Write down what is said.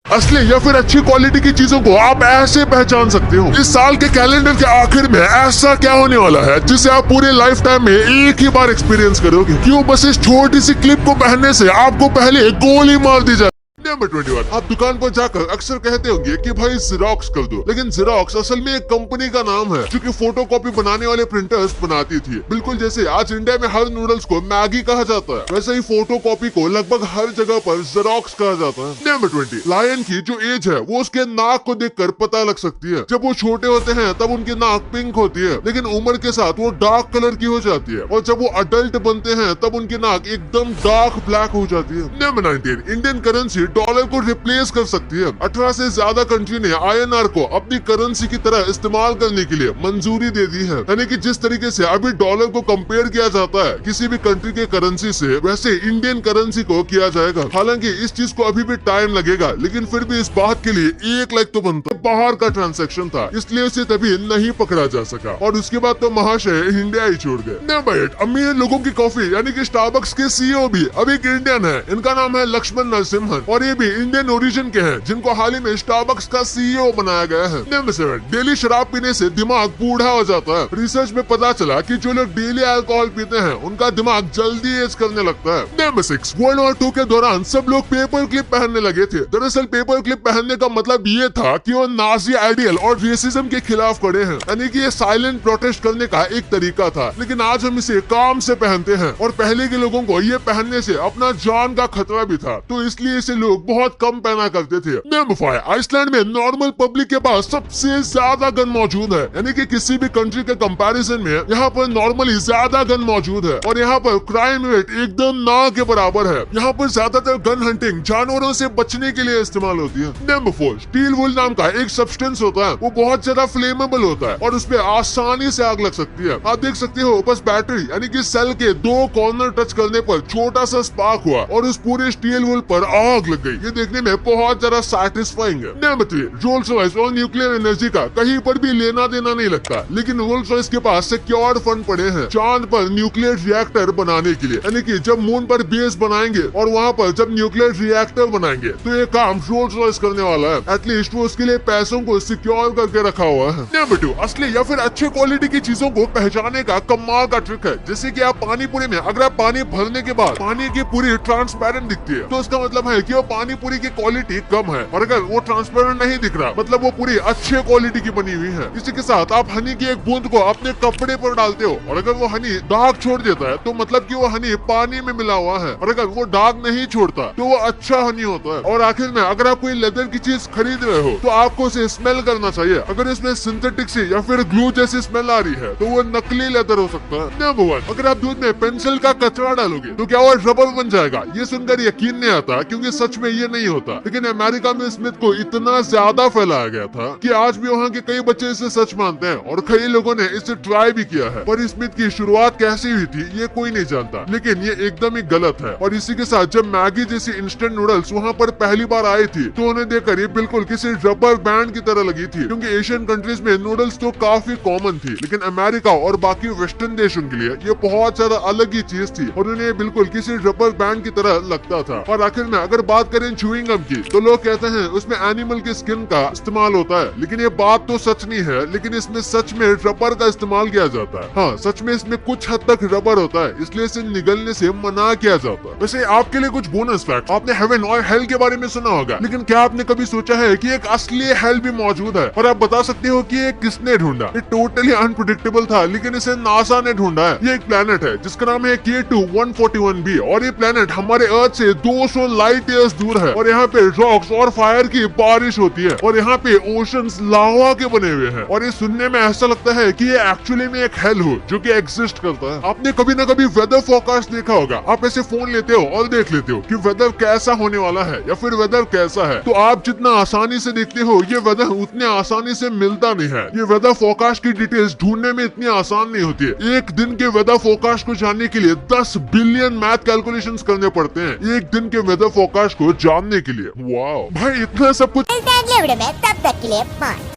असली या फिर अच्छी क्वालिटी की चीजों को आप ऐसे पहचान सकते हो। इस साल के कैलेंडर के आखिर में ऐसा क्या होने वाला है जिसे आप पूरे लाइफ टाइम में एक ही बार एक्सपीरियंस करोगे। क्यों बस इस छोटी सी क्लिप को पहनने से आपको पहले गोली मार दी जाए। नंबर 21, आप दुकान पर जाकर अक्सर कहते होंगे कि भाई जेरोक्स कर दो, लेकिन जेरोक्स असल में एक कंपनी का नाम है जो कि फोटोकॉपी बनाने वाले प्रिंटर्स बनाती थी। बिल्कुल जैसे आज इंडिया में हर नूडल्स को मैगी कहा जाता है, वैसे ही फोटोकॉपी को लगभग हर जगह पर जेरोक्स कहा जाता है। नंबर 20, लायन की जो एज है वो उसके नाक को देखकर पता लग सकती है। जब वो छोटे होते हैं तब उनकी नाक पिंक होती है, लेकिन उम्र के साथ वो डार्क कलर की हो जाती है, और जब वो अडल्ट बनते हैं तब उनकी नाक एकदम डार्क ब्लैक हो जाती है। नंबर 19, इंडियन करेंसी डॉलर को रिप्लेस कर सकती है। 18 से ज्यादा कंट्री ने INR को अपनी करेंसी की तरह इस्तेमाल करने के लिए मंजूरी दे दी है। यानी कि जिस तरीके से अभी डॉलर को कंपेयर किया जाता है किसी भी कंट्री के करेंसी से, वैसे इंडियन करेंसी को किया जाएगा। हालांकि इस चीज को अभी भी टाइम लगेगा, लेकिन फिर भी इस बात के लिए 1 लाख तो बनता है। बाहर का ट्रांजैक्शन था, इसलिए उसे तभी नहीं पकड़ा जा सका, और उसके बाद तो महाशय इंडिया ही छोड़ गए। नंबर 8, अमीर लोगों की कॉफी यानी कि स्टारबक्स के CEO भी अब एक इंडियन है। इनका नाम है लक्ष्मण नरसिम्हन, और ये भी इंडियन ओरिजिन के हैं, जिनको हाल ही में स्टारबक्स का CEO बनाया गया है। नंबर 7, डेली शराब पीने से दिमाग बूढ़ा हो जाता है। रिसर्च में पता चला कि जो लोग डेली अल्कोहल पीते हैं उनका दिमाग जल्दी एज करने लगता है। नंबर 6, वर्ल्ड वॉर 2 के दौरान सब लोग पेपर क्लिप पहनने लगे थे। दरअसल पेपर क्लिप पहनने का मतलब ये था कि वो नाजी आइडियल और रेसिज्म के खिलाफ खड़े हैं, यानी कि ये साइलेंट प्रोटेस्ट करने का एक तरीका था। लेकिन आज हम इसे काम से पहनते हैं, और पहले के लोगों को ये पहनने से अपना जान का खतरा भी था, तो इसलिए इसे लोग बहुत कम पहना करते थे। नंबर 5, आइसलैंड में नॉर्मल पब्लिक के पास सबसे ज्यादा गन मौजूद है, यानी कि किसी भी कंट्री के कंपैरिजन में यहाँ पर नॉर्मली ज्यादा गन मौजूद है, और यहाँ पर क्राइम रेट एकदम ना के बराबर है। यहाँ पर ज्यादातर गन हंटिंग जानवरों से बचने के लिए इस्तेमाल होती है। नंबर 4, स्टील वुल नाम का एक सब्सटेंस होता है, वो बहुत ज्यादा फ्लेमेबल होता है और उसपे आसानी से आग लग सकती है। आप देख सकते हो बस बैटरी यानी कि सेल के 2 कॉर्नर टच करने पर छोटा सा स्पार्क हुआ और उस पूरे स्टील वुल पर आग लग गई। ये देखने में बहुत ज्यादा सैटिस्फाइंग है। नंबर 3, रोल्स रॉयस और न्यूक्लियर एनर्जी का कहीं पर भी लेना देना नहीं लगता, लेकिन रोल्स रॉयस के पास सिक्योर्ड फंड पड़े हैं चांद पर न्यूक्लियर रिएक्टर बनाने के लिए, यानी कि जब मून पर बेस बनाएंगे और वहाँ पर जब न्यूक्लियर रिएक्टर बनाएंगे तो ये काम रोल्स रॉयस करने वाला है। एटलीस्ट वो उसके लिए पैसों को सिक्योर करके रखा हुआ है। नंबर 2, असली या फिर अच्छे क्वालिटी की चीजों को पहचानने का कमाल का ट्रिक है। जैसे कि आप पानी पूरी में अगर आप पानी भरने के बाद पानी की पूरी ट्रांसपेरेंट दिखती है, तो उसका मतलब है कि वो पानी पूरी की क्वालिटी कम है, और अगर वो ट्रांसपेरेंट नहीं दिख रहा मतलब वो पूरी अच्छे क्वालिटी की बनी हुई है। इसी के साथ आप हनी की एक बूंद को अपने कपड़े पर डालते हो, और अगर वो हनी दाग छोड़ देता है तो मतलब कि वो हनी पानी में मिला हुआ है, और अगर वो दाग नहीं छोड़ता तो वो अच्छा हनी होता है। और आखिर में अगर आप कोई लेदर की चीज खरीद रहे हो तो आपको उसे स्मेल करना चाहिए। अगर इसमें सिंथेटिक से या फिर ग्लू जैसी स्मेल आ रही है तो वो नकली लेदर हो सकता है। नंबर 1, अगर आप दूध में पेंसिल का कचरा डालोगे तो क्या वो रबर बन जाएगा? ये सुनकर यकीन नहीं आता क्योंकि सच में ये नहीं होता, लेकिन अमेरिका में इस मिथ को इतना ज्यादा फैलाया गया था कि आज भी वहाँ के कई बच्चे इसे सच मानते हैं, और कई लोगों ने इसे ट्राई भी किया है। पर इस मिथ की शुरुआत कैसी हुई थी ये कोई नहीं जानता, लेकिन ये एकदम ही गलत है। और इसी के साथ जब मैगी जैसी इंस्टेंट नूडल्स वहाँ पर पहली बार आई थी तो उन्हें देखकर ये बिल्कुल किसी रबर बैंड की तरह लगी थी, क्योंकि एशियन कंट्रीज में नूडल्स तो काफी कॉमन थी, लेकिन अमेरिका और बाकी वेस्टर्न देशों के लिए ये बहुत ज्यादा अलग ही चीज थी, और उन्हें बिल्कुल किसी रबर बैंड की तरह लगता था। और आखिर में अगर बात करें च्यूइंग गम की, तो लोग कहते हैं उसमें एनिमल की स्किन का इस्तेमाल होता है, लेकिन ये बात तो सच नहीं है। लेकिन इसमें सच में रबर का इस्तेमाल किया जाता है। हाँ, सच में इसमें कुछ हद तक रबर होता है, इसलिए इसे निगलने से मना किया जाता है। वैसे आपके लिए कुछ बोनस फैक्ट, आपने हेवन और हेल के बारे में सुना होगा, लेकिन क्या आपने कभी सोचा है कि एक असली हेल भी मौजूद है? और आप बता सकते हो कि ये किसने ढूंढा? ये टोटली अनप्रेडिक्टेबल था, लेकिन इसे नासा ने ढूंढा है। ये एक प्लेनेट है जिसका नाम है K2-141b, और ये प्लेनेट हमारे अर्थ से 200 लाइट ईयर्स दूर है, और यहाँ पे रॉक्स और फायर की बारिश होती है, और यहाँ पे ओशंस लावा के बने हुए हैं। और ये सुनने में ऐसा लगता है कि ये एक्चुअली में एक हेल हो जो कि एग्जिस्ट करता है। आपने कभी ना कभी वेदर फोरकास्ट देखा होगा। आप ऐसे फोन लेते हो और देख लेते हो कि वेदर कैसा होने वाला है या फिर वेदर कैसा है, तो आप जितना आसानी से देखते हो ये वेदर उतने आसानी से मिलता नहीं है। ये वेदर फोरकास्ट की डिटेल्स ढूंढने में इतनी आसान नहीं होती है। एक दिन के वेदर फोरकास्ट को जानने के लिए 10 बिलियन मैथ कैलकुलेशंस करने पड़ते हैं एक दिन के वेदर फोरकास्ट को जानने के लिए। वाओ भाई, इतना सब कुछ। तब तक के लिए बाय।